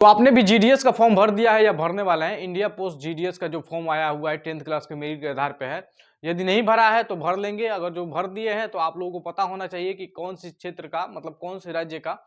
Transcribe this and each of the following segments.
तो आपने भी जीडीएस का फॉर्म भर दिया है या भरने वाला है? इंडिया पोस्ट जीडीएस का जो फॉर्म आया हुआ है 10th क्लास के मेरिट के आधार पे है। यदि नहीं भरा है तो भर लेंगे, अगर जो भर दिए हैं तो आप लोगों को पता होना चाहिए कि कौन सी क्षेत्र का मतलब कौन से राज्य का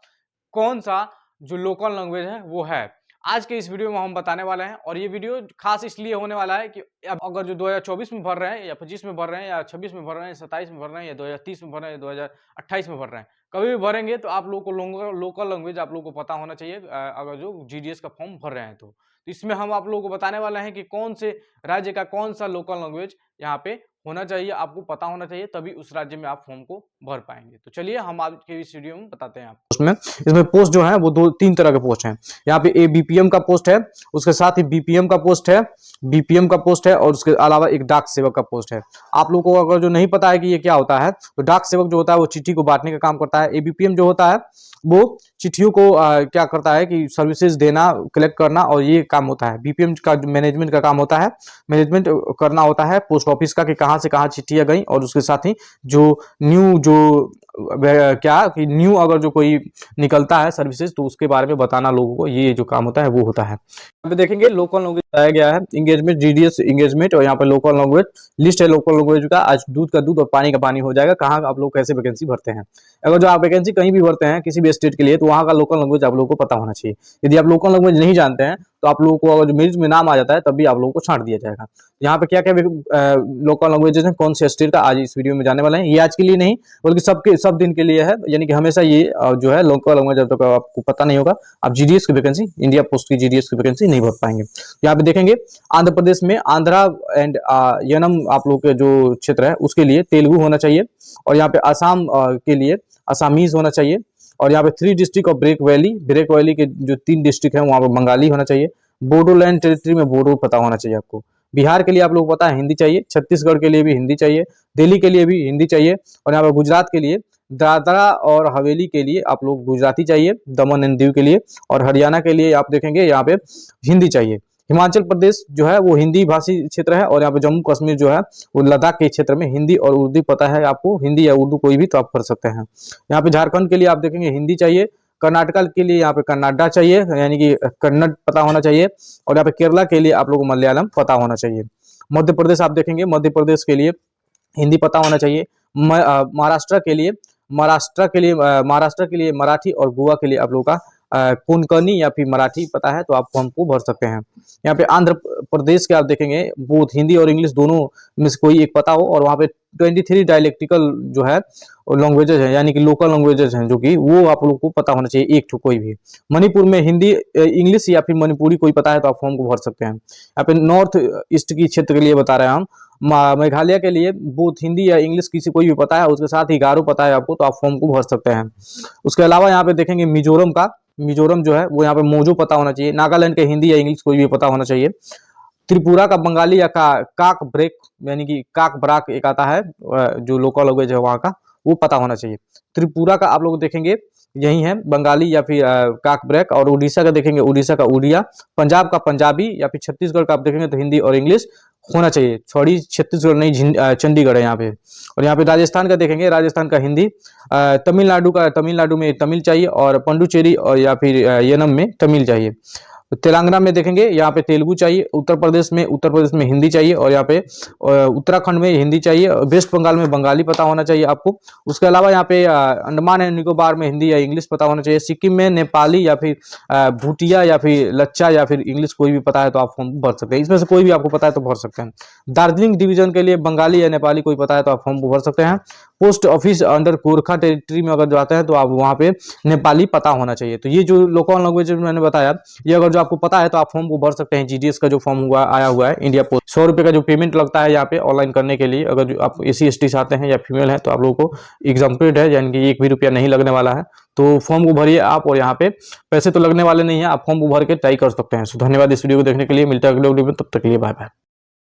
कौन सा जो लोकल लैंग्वेज है वो है। आज के इस वीडियो में हम बताने वाले हैं और ये वीडियो खास इसलिए होने वाला है कि अब अगर जो 2024 में भर रहे हैं या 25 में भर रहे हैं या 26 में भर रहे हैं, 27 में भर रहे हैं या 2030 में भर रहे हैं, 2028 में भर रहे हैं, कभी भी भरेंगे तो आप लोगों को लोकल लैंग्वेज आप लोगों को पता होना चाहिए अगर जो जीडीएस का फॉर्म भर रहे हैं तो इसमें हम आप लोगों को बताने वाले हैं कि कौन से राज्य का कौन सा लोकल लैंग्वेज यहाँ पे होना चाहिए, आपको पता होना चाहिए, तभी उस राज्य में आप फॉर्म को भर पाएंगे। तो चलिए हम आज के इस वीडियो में बताते हैं आपको। इसमें पोस्ट जो है वो 2-3 तरह के पोस्ट हैं। यहाँ पे एबीपीएम का पोस्ट है, उसके साथ ही बीपीएम का पोस्ट है, बीपीएम का पोस्ट है और उसके अलावा एक डाक सेवक का पोस्ट है। आप लोगों को अगर जो नहीं पता है कि ये क्या होता है तो डाक सेवक जो होता है वो चिट्ठी को बांटने का काम करता है। एबीपीएम जो होता है वो चिट्ठियों को क्या करता है कि सर्विसेज देना, कलेक्ट करना और ये काम होता है। बीपीएम का मैनेजमेंट का काम होता है, मैनेजमेंट करना होता है पोस्ट ऑफिस का कि कहाँ से कहाँ चिट्ठियां गई और उसके साथ ही जो न्यू क्या कि न्यू अगर जो कोई निकलता है सर्विसेज तो उसके बारे में बताना लोगों को, ये जो काम होता है वो होता है। यहाँ पे देखेंगे लोकल लैंग्वेज बताया गया है, इंगेजमेंट जीडीएस इंगेजमेंट और यहाँ पे लोकल लैंग्वेज लिस्ट है लोकल लैंग्वेज का। आज दूध का दूध और पानी का पानी हो जाएगा, कहाँ आप लोग कैसे वैकेंसी भरते हैं। अगर जो आप वैकेंसी कहीं भी भरते हैं किसी भी स्टेट के लिए तो वहाँ का लोकल लैंग्वेज आप लोगों को पता होना चाहिए। यदि आप लोकल लैंग्वेज नहीं जानते हैं तो आप लोगों को अगर जो मेरिट में नाम आ जाता है तब भी आप लोगों को छांट दिया जाएगा। यहाँ पे क्या क्या लोकल लैंग्वेजेस हैं, कौन से स्टेट का, आज इस वीडियो में जाने वाले हैं। ये आज के लिए नहीं बल्कि सब दिन के लिए है, यानी कि हमेशा ये जो है लोकल लैंग्वेज जब तक आपको पता नहीं होगा आप जीडीएस की वैकेंसी, इंडिया पोस्ट की जीडीएस की वैकेंसी नहीं भर पाएंगे। यहाँ पे देखेंगे आंध्र प्रदेश में आंध्रा एंड यनम आप लोग के जो क्षेत्र है उसके लिए तेलुगु होना चाहिए और यहाँ पे आसाम के लिए असामीज होना चाहिए और यहाँ पे 3 डिस्ट्रिक्ट ऑफ ब्रेक वैली के जो 3 डिस्ट्रिक्ट है वहाँ पे बंगाली होना चाहिए। बोडोलैंड टेरिटरी में बोडो पता होना चाहिए आपको। बिहार के लिए आप लोग पता है हिंदी चाहिए, छत्तीसगढ़ के लिए भी हिंदी चाहिए, दिल्ली के लिए भी हिंदी चाहिए और यहाँ पे गुजरात के लिए दादरा और हवेली के लिए आप लोग गुजराती चाहिए, दमन एंड दीव के लिए और हरियाणा के लिए आप देखेंगे यहाँ पे हिंदी चाहिए। हिमाचल प्रदेश जो है वो हिंदी भाषी क्षेत्र है और यहाँ पे जम्मू कश्मीर जो है वो लद्दाख के क्षेत्र में हिंदी और उर्दू पता है आपको, हिंदी या उर्दू कोई भी तो आप पढ़ सकते हैं। यहाँ पे झारखंड के लिए आप देखेंगे हिंदी चाहिए, कर्नाटका के लिए यहाँ पे कन्नाडा चाहिए यानी कि कन्नड़ पता होना चाहिए और यहाँ पे केरला के लिए आप लोगों को मलयालम पता होना चाहिए। मध्य प्रदेश आप देखेंगे मध्य प्रदेश के लिए हिंदी पता होना चाहिए। महाराष्ट्र के लिए मराठी और गोवा के लिए आप लोगों का कोंकणी या फिर मराठी पता है तो आप फॉर्म को भर सकते हैं। यहाँ पे आंध्र प्रदेश के आप देखेंगे बोथ हिंदी और इंग्लिश दोनों में से कोई एक पता हो और वहाँ पे 23 डायलेक्टिकल जो है लैंग्वेजेस हैं यानी कि लोकल लैंग्वेजेस हैं जो कि वो आप लोग को पता होना चाहिए एक ठो कोई भी। मणिपुर में हिंदी इंग्लिश या फिर मणिपुरी कोई पता है तो आप फॉर्म को भर सकते हैं। यहाँ पे नॉर्थ ईस्ट की क्षेत्र के लिए बता रहे हैं हम। मेघालय के लिए बोथ हिंदी या इंग्लिश किसी कोई भी पता है, उसके साथ ही गारो पता है आपको तो आप फॉर्म को भर सकते हैं। उसके अलावा यहाँ पे देखेंगे मिजोरम जो है वो यहाँ पे मोजो पता होना चाहिए। नागालैंड के हिंदी या इंग्लिश कोई भी पता होना चाहिए। त्रिपुरा का बंगाली या काक ब्रेक यानी कि काक ब्राक एक आता है जो लोकल लैंग्वेज है वहाँ का वो पता होना चाहिए। त्रिपुरा का आप लोग देखेंगे यही है बंगाली या फिर काक ब्रेक और उड़ीसा का देखेंगे उड़ीसा का उड़िया, पंजाब का पंजाबी या फिर छत्तीसगढ़ का आप देखेंगे तो हिंदी और इंग्लिश होना चाहिए। सॉरी छत्तीसगढ़ नहीं चंडीगढ़ है यहाँ पे। और यहाँ पे राजस्थान का देखेंगे राजस्थान का हिंदी, तमिलनाडु में तमिल चाहिए और पंडुचेरी और या फिर येनम में तमिल चाहिए। तेलंगाना में देखेंगे यहाँ पे तेलुगु चाहिए। उत्तर प्रदेश में हिंदी चाहिए और यहाँ पे उत्तराखंड में हिंदी चाहिए। वेस्ट बंगाल में बंगाली पता होना चाहिए आपको। उसके अलावा यहाँ पे अंडमान एंड निकोबार में हिंदी या इंग्लिश पता होना चाहिए। सिक्किम में नेपाली या फिर भूटिया या फिर लच्चा या फिर इंग्लिश कोई भी पता है तो आप फॉर्म भर सकते हैं। इसमें से कोई भी आपको पता है तो भर सकते हैं। दार्जिलिंग डिवीजन के लिए बंगाली या नेपाली कोई पता है तो आप फॉर्म को भर सकते हैं। Post office under Gorkha territory में अगर जाते हैं तो आप वहाँ पे नेपाली पता होना चाहिए। तो ये जो लोकल लैंग्वेज मैंने बताया ये अगर जो आपको पता है तो आप फॉर्म को भर सकते हैं। जीडीएस का जो फॉर्म आया हुआ है इंडिया पोस्ट 100 रुपये का जो पेमेंट लगता है यहाँ पे ऑनलाइन करने के लिए। अगर जो आप SC ST से आते हैं या फीमेल हैं तो आप लोगों को एग्जाम्प्टेड है यानी कि 1 भी रुपया नहीं लगने वाला है। तो फॉर्म को भरिए आप और यहाँ पे पैसे तो लगने वाले नहीं है, आप फॉर्म को भर के ट्राई कर सकते हैं। धन्यवाद इस वीडियो को देखने के लिए। मिलता है अगले वीडियो में, तब तक के लिए बाय बाय।